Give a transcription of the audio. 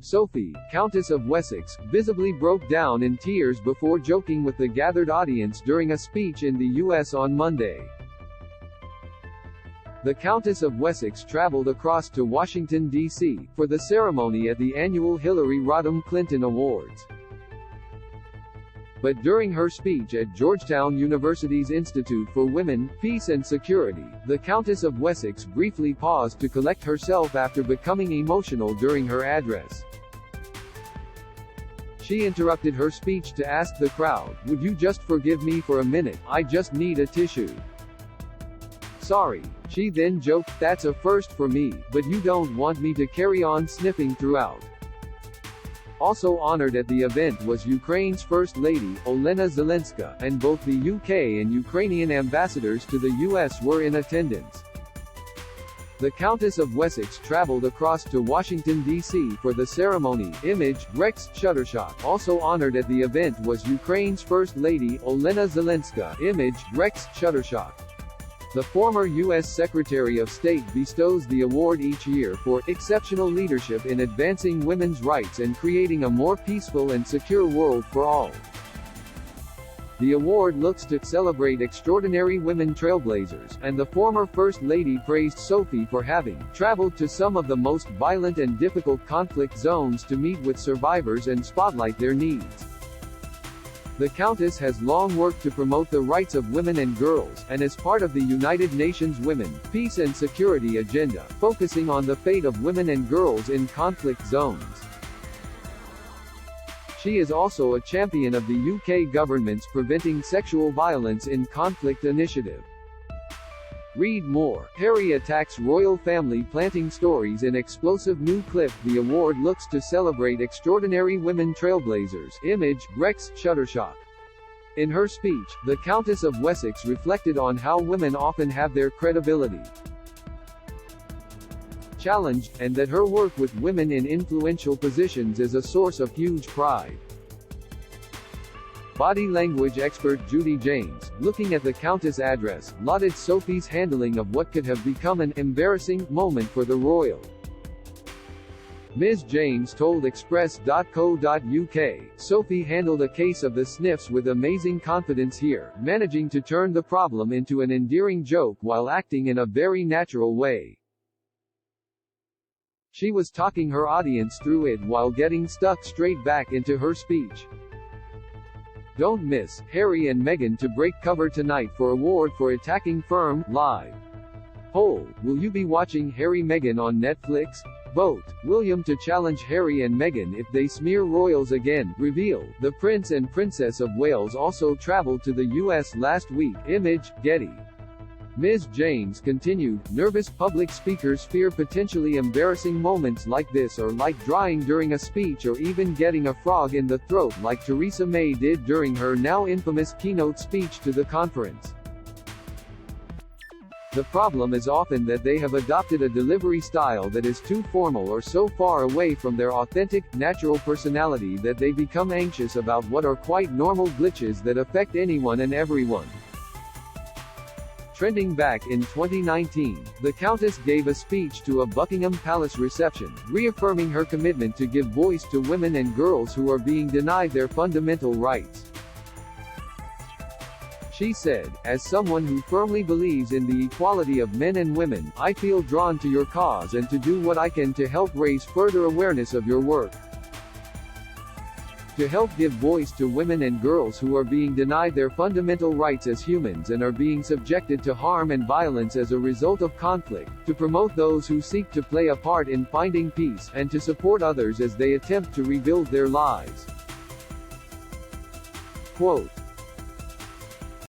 Sophie, Countess of Wessex, visibly broke down in tears before joking with the gathered audience during a speech in the U.S. on Monday. The Countess of Wessex traveled across to Washington, D.C., for the ceremony at the annual Hillary Rodham Clinton Awards. But during her speech at Georgetown University's Institute for Women, Peace and Security, the Countess of Wessex briefly paused to collect herself after becoming emotional during her address. She interrupted her speech to ask the crowd, "Would you just forgive me for a minute? I just need a tissue." "Sorry." She then joked, "That's a first for me, but you don't want me to carry on sniffing throughout." Also honored at the event was Ukraine's First Lady, Olena Zelenska, and both the UK and Ukrainian ambassadors to the US were in attendance. The Countess of Wessex traveled across to Washington, D.C. for the ceremony. Image, Rex Shuttershot. Also honored at the event was Ukraine's First Lady, Olena Zelenska. Image, Rex Shuttershot. The former U.S. Secretary of State bestows the award each year for exceptional leadership in advancing women's rights and creating a more peaceful and secure world for all. The award looks to celebrate extraordinary women trailblazers, and the former First Lady praised Sophie for having traveled to some of the most violent and difficult conflict zones to meet with survivors and spotlight their needs. The Countess has long worked to promote the rights of women and girls, and is part of the United Nations Women, Peace and Security agenda, focusing on the fate of women and girls in conflict zones. She is also a champion of the UK government's Preventing Sexual Violence in Conflict initiative. Read more. Harry attacks royal family planting stories in explosive new clip. The award looks to celebrate extraordinary women trailblazers. Image, Rex Shuttershot. In her speech, the Countess of Wessex reflected on how women often have their credibility challenged, and that her work with women in influential positions is a source of huge pride. Body language expert Judy James, looking at the Countess' address, lauded Sophie's handling of what could have become an embarrassing moment for the royal. Ms. James told Express.co.uk, "Sophie handled a case of the sniffs with amazing confidence here, managing to turn the problem into an endearing joke while acting in a very natural way. She was talking her audience through it while getting stuck straight back into her speech." Don't miss Harry and Meghan to break cover tonight for award for attacking firm live. Poll: will you be watching Harry-Meghan on Netflix? Vote: William to challenge Harry and Meghan if they smear royals again. Reveal: the Prince and Princess of Wales also traveled to the US last week. Image, Getty. Ms. James continued, "Nervous public speakers fear potentially embarrassing moments like this, or like drying during a speech, or even getting a frog in the throat like Theresa May did during her now infamous keynote speech to the conference. The problem is often that they have adopted a delivery style that is too formal or so far away from their authentic, natural personality that they become anxious about what are quite normal glitches that affect anyone and everyone." Trending back in 2019, the Countess gave a speech to a Buckingham Palace reception, reaffirming her commitment to give voice to women and girls who are being denied their fundamental rights. She said, "As someone who firmly believes in the equality of men and women, I feel drawn to your cause and to do what I can to help raise further awareness of your work. To help give voice to women and girls who are being denied their fundamental rights as humans and are being subjected to harm and violence as a result of conflict, to promote those who seek to play a part in finding peace, and to support others as they attempt to rebuild their lives." Quote,